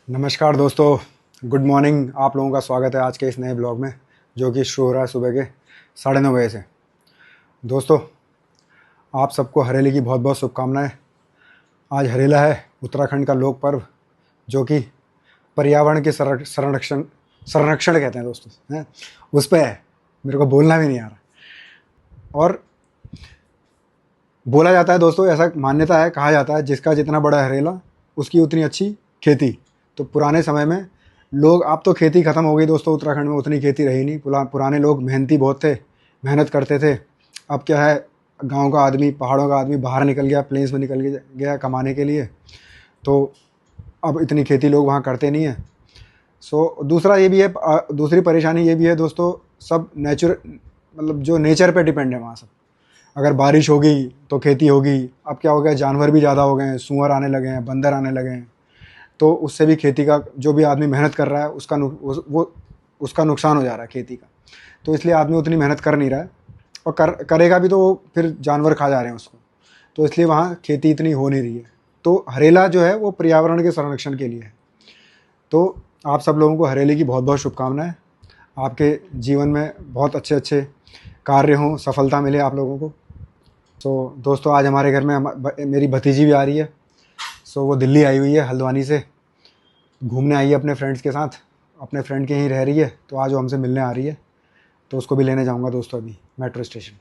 नमस्कार दोस्तों, good morning. आप लोगों का स्वागत है आज के इस नए ब्लॉग में, जो कि शुरू हो रहा है सुबह के 9:30 बजे से। दोस्तों, आप सबको हरेली की बहुत बहुत शुभकामनाएं। आज हरेला है उत्तराखंड का लोक पर्व, जो कि पर्यावरण के संरक्षण संरक्षण कहते हैं दोस्तों, हैं उस पर है। मेरे को बोलना भी नहीं आ रहा। और बोला जाता है दोस्तों, ऐसा मान्यता है, कहा जाता है, जिसका जितना बड़ा हरेला उसकी उतनी अच्छी खेती। तो पुराने समय में लोग, अब तो खेती ख़त्म हो गई दोस्तों, उत्तराखंड में उतनी खेती रही नहीं। पुराने लोग मेहनती बहुत थे, मेहनत करते थे। अब क्या है, गांव का आदमी, पहाड़ों का आदमी बाहर निकल गया, प्लेन्स में निकल गया कमाने के लिए, तो अब इतनी खेती लोग वहाँ करते नहीं हैं। दूसरा ये भी है, दूसरी परेशानी ये भी है दोस्तों, सब मतलब जो नेचर पे डिपेंड है वहाँ सब। अगर बारिश होगी तो खेती होगी। अब क्या हो गया, जानवर भी ज़्यादा हो गए हैं, सूअर आने लगे हैं, बंदर आने लगे हैं, तो उससे भी खेती का, जो भी आदमी मेहनत कर रहा है उसका नुकसान हो जा रहा है खेती का। तो इसलिए आदमी उतनी मेहनत कर नहीं रहा है, और करेगा भी तो वो फिर जानवर खा जा रहे हैं उसको। तो इसलिए वहाँ खेती इतनी हो नहीं रही है। तो हरेला जो है वो पर्यावरण के संरक्षण के लिए है। तो आप सब लोगों को हरेली की बहुत बहुत शुभकामनाएं। आपके जीवन में बहुत अच्छे अच्छे कार्य हों, सफलता मिले आप लोगों को। तो दोस्तों, आज हमारे घर में मेरी भतीजी भी आ रही है। वो दिल्ली आई हुई है, हल्द्वानी से घूमने आई है अपने फ्रेंड्स के साथ। अपने फ्रेंड के ही रह रही है, तो आज वो हमसे मिलने आ रही है। तो उसको भी लेने जाऊंगा दोस्तों अभी मेट्रो स्टेशन।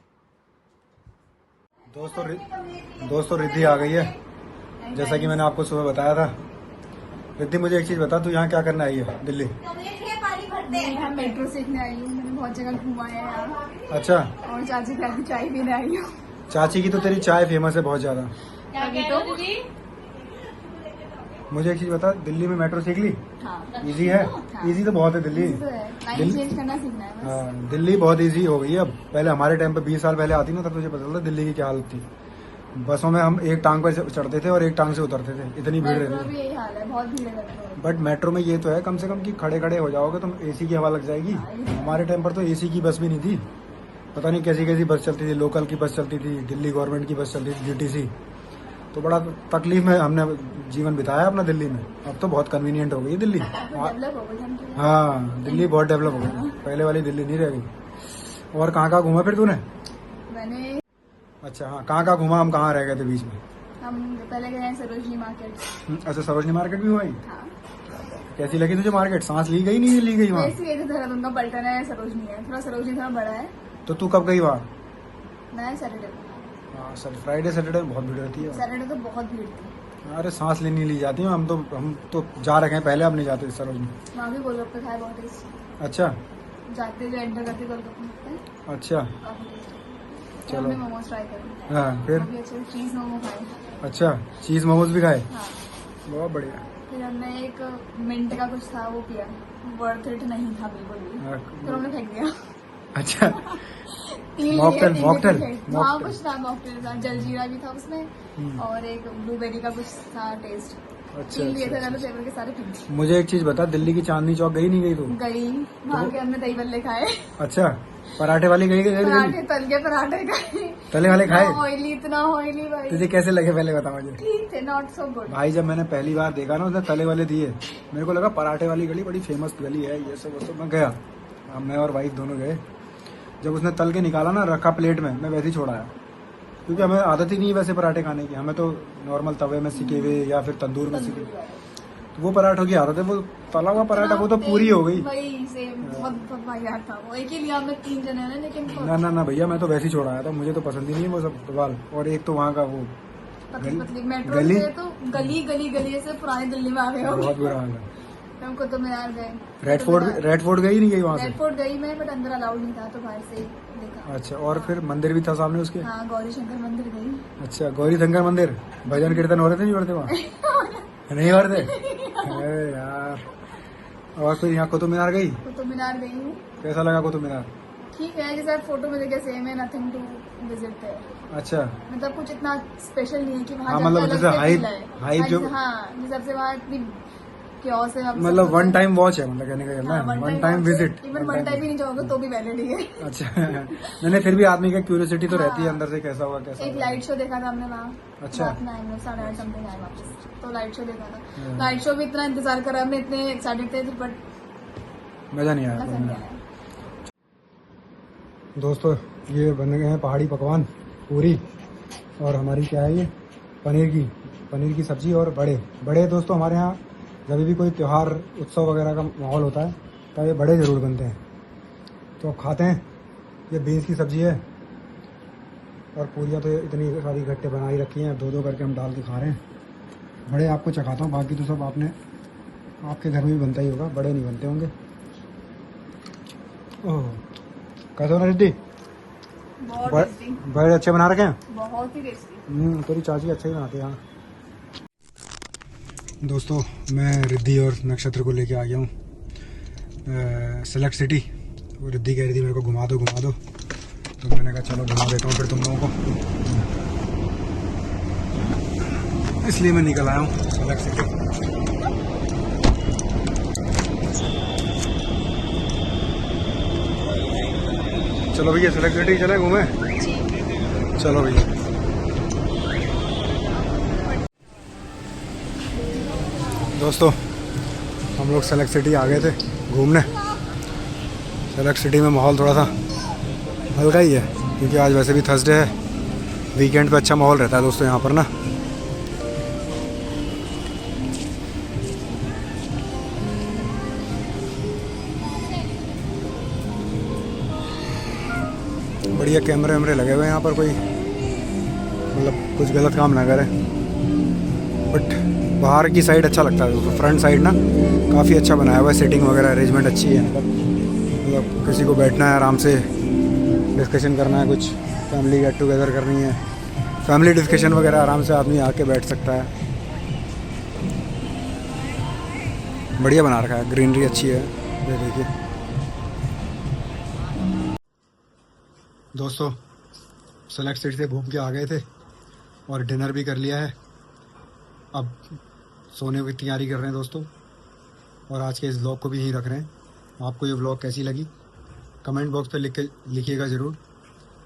दोस्तों रिद्धि आ गई है, जैसा कि मैंने आपको सुबह बताया था। रिद्धि, मुझे एक चीज़ बता, तू यहाँ क्या करने आई है दिल्ली? मैं मेट्रो सीखने आई हूँ। मैंने बहुत जगह घूमा है यहाँ। अच्छा। और चाची के हाथ चाय पीने आई हूँ। चाची की तो तेरी चाय फेमस है बहुत ज़्यादा। मुझे एक चीज़ बता, दिल्ली में मेट्रो सीख ली? हाँ। इजी है? हाँ। इजी तो बहुत है दिल्ली। लाइन चेंज करना सीखना है बस। हाँ, दिल्ली बहुत इजी हो गई है अब। पहले हमारे टाइम पे 20 साल पहले आती ना, तब तुझे पता चलता दिल्ली की क्या हालत थी। बसों में हम एक टांग पर चढ़ते थे और एक टांग से उतरते थे, इतनी भीड़ मेट्रो रहती भी थी। यही हाल है, बहुत भीड़ है मेट्रो में। बट मेट्रो में ये तो है कम से कम कि खड़े खड़े हो जाओगे तुम, एसी की हवा लग जाएगी। हमारे टाइम पर तो एसी की बस भी नहीं थी। पता नहीं कैसी कैसी बस चलती थी, लोकल की बस चलती थी, दिल्ली गवर्नमेंट की बस चलती थी, जीटीसी। तो बड़ा तकलीफ में हमने जीवन बिताया अपना दिल्ली में। अब तो बहुत कन्वीनियंट हो गई है दिल्ली। डेवलप हो गई हम। हाँ, दिल्ली बहुत डेवलप हो गई, पहले वाली दिल्ली नहीं रह गई। और कहाँ कहाँ घूमा फिर तूने? मैंने अच्छा, हाँ, कहाँ कहाँ घूमा, हम कहाँ रह गए थे बीच में? हम पहले गए हैं सरोजनी मार्केट। अच्छा, सरोजनी मार्केट भी हुआ ही? हाँ। कैसी लगी तुझे मार्केट? सांस ली गई नहीं ली गई वहाँ? वैसे गए थे, देहरादून का पलटन है, सरोजनी है। थोड़ा सरोजनी थोड़ा बड़ा है। तो तू कब गई वहाँ? मैं सैटरडे हाँ सर, फ्राइडे सैटरडे में बहुत भीड़ रहती है। सैटरडे तो बहुत भीड़ थी। अरे सांस लेनी ली जाती है। हम तो जा रखे हैं पहले, अब नहीं जाते सरोजनी। वहाँ भी गोलगप्पे खाए, बहुत टेस्टी। अच्छा। जाते जो एंटर करते गोलगप्पे। अच्छा, काफी टेस्टी। चलो। हमने मोमोज ट्राई करे। हाँ, फिर? वो भी अच्छे, चीज मोमो खाए। अच्छा, चीज़ मोमोज भी खाए? हाँ। बहुत बढ़िया। फिर हमने एक मिंट का कुछ था वो पिया, वर्थ इट नहीं था बिल्कुल भी। हाँ। फिर हमने फेंक दिया। अच्छा। तीन मॉकटेल, लिए, मॉकटेल, हाँ मॉकटेल। कुछ था, मॉकटेल था, जलजीरा भी था उसमें, और एक ब्लूबेरी का कुछ था टेस्ट। अच्छा, तीन लिए थे, अच्छा, मैंने फ्लेवर के सारे पी दिए। मुझे एक चीज बता, दिल्ली की चांदनी चौक गई नहीं गई तू? गई, वहाँ के हमने दही बल्ले खाए। अच्छा, पराठे वाली गई कि पराठे, तल के पराठे खाए। तले वाले खाए? ऑयली, इतना ऑयली भाई। तुझे कैसे लगे पहले बता मुझे। ठीक थे, नॉट सो गुड। भाई, जब मैंने पहली बार देखा ना उसने तले वाले दिए, मेरे को लगा पराठे वाली गली बड़ी फेमस गली है, ये सब वो सब। मैं गया, मैं और वाइफ दोनों गए। जब उसने तल के निकाला ना, रखा प्लेट में, मैं वैसे ही छोड़ा आया, क्योंकि हमें आदत ही नहीं है वैसे पराठे खाने की। हमें तो नॉर्मल तवे में सिके हुए या फिर तंदूर में सिके। तो वो पराठों की आदत है, वो तला हुआ पराठा वो तो पूरी हो गई। वही सेम, बहुत बहुत वाहियात था वो। एक ही लिया हमने, 3 जने हैं लेकिन ना ना ना भैया, मैं तो वैसे ही छोड़ा आया था, मुझे तो पसंद ही नहीं है वो सब सवाल। और एक तो वहाँ का वो पतली पतली मेट्रो गली, से तो गली गली गली से पुरानी दिल्ली में आ गए हो। बहुत बुरा हाल है। हम कुतुब मीनार गए। रेड फोर्ट गई नहीं गई वहाँ से? रेड फोर्ट गई मैं, बट अंदर अलाउड नहीं था, तो बाहर से ही देखा। अच्छा, और फिर मंदिर भी था सामने उसके? हाँ, गौरी शंकर मंदिर गई। अच्छा, गौरी शंकर मंदिर। भजन कीर्तन हो रहे थे नहीं हो रहे थे वहाँ? नहीं हो रहे थे? अरे यार। और फिर यहाँ कुतुब मीनार गई? कुतुब मीनार गई हूँ। कैसा लगा कुतुब मीनार? ठीक है, जैसे फोटो में देखे सेम है, नथिंग टू विजिट है। अच्छा, मतलब कुछ इतना स्पेशल नहीं है कि वहाँ हाँ, जाके मतलब अलग जैसे से हाइप feel आए। हाइप जो हाँ, जैसे आपसे वहाँ इतनी क्यों से हम मतलब वन टाइम वॉच है, मतलब कहने का हाँ, मतलब one time visit. Even one time भी नहीं जाओगे तो भी वैलिड ही है। अच्छा नहीं फिर भी आदमी का क्यूरियोसिटी तो रहती है अंदर से, कैसा होगा कैसा एक होगा। लाइट शो देखा था हमने वहाँ। अच्छा। रात में आए हम लोग 8:30 समथिंग आए वापस, तो लाइट शो देखा था। लाइट शो भी इतना इंतजार करा हमने, इतने एक्साइटेड थे बट मजा नहीं आया मजा नहीं आया। दोस्तों। ये बन गए हैं पहाड़ी पकवान, पूरी, और हमारी क्या है ये, पनीर की सब्जी और बड़े दोस्तों हमारे यहाँ जब भी कोई त्यौहार उत्सव वगैरह का माहौल होता है तो ये बड़े ज़रूर बनते हैं। तो अब खाते हैं। ये बीन्स की सब्जी है और पूरियाँ तो इतनी सारी इकट्ठे बना ही रखी हैं, दो करके हम डाल के खा रहे हैं। बड़े आपको चखाता हूँ, बाकी तो सब आपके घर में भी बनता ही होगा, बड़े नहीं बनते होंगे। ओह कैसे बना रिद्धि? बहुत टेस्टी, बड़े अच्छे बना रखे हैं। बहुत ही टेस्टी। तेरी चाची अच्छा ही बनाती है। हाँ दोस्तों, मैं रिद्धि और नक्षत्र को लेके आ गया हूँ सेलेक्ट सिटी। वो रिद्धि कह रही थी मेरे को घुमा दो, तो मैंने कहा चलो घुमा देता हूँ फिर तुम लोगों को, इसलिए मैं निकल आया हूँ सेलेक्ट सिटी। चलो भैया सेलेक्ट सिटी चले घूमे। चलो भैया। दोस्तों हम लोग सेलेक्ट सिटी आ गए थे घूमने। सेलेक्ट सिटी में माहौल थोड़ा सा हल्का ही है क्योंकि आज वैसे भी थर्सडे है, वीकेंड पे अच्छा माहौल रहता है दोस्तों यहाँ पर ना। बढ़िया कैमरे वैमरे लगे हुए हैं यहाँ पर, कोई मतलब कुछ गलत काम ना करे। बट बाहर की साइड अच्छा लगता है दोस्तों, फ्रंट साइड ना काफ़ी अच्छा बनाया हुआ है, सेटिंग वगैरह अरेंजमेंट अच्छी है। मतलब किसी को बैठना है आराम से, डिस्कशन करना है, कुछ फैमिली गेट टुगेदर करनी है, फैमिली डिस्कशन वगैरह आराम से आदमी आके बैठ सकता है। बढ़िया बना रखा है, ग्रीनरी अच्छी है। ये देखिए दोस्तों, सेलेक्ट सिटी से घूम के आ गए थे और डिनर भी कर लिया है। अब सोने की तैयारी कर रहे हैं दोस्तों, और आज के इस व्लॉग को भी यहीं रख रहे हैं। आपको ये व्लॉग कैसी लगी कमेंट बॉक्स पे लिखिएगा ज़रूर।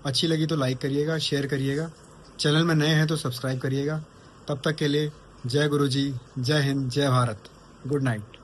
अच्छी लगी तो लाइक करिएगा, शेयर करिएगा, चैनल में नए हैं तो सब्सक्राइब करिएगा। तब तक के लिए जय गुरु जी, जय हिंद, जय भारत, गुड नाइट।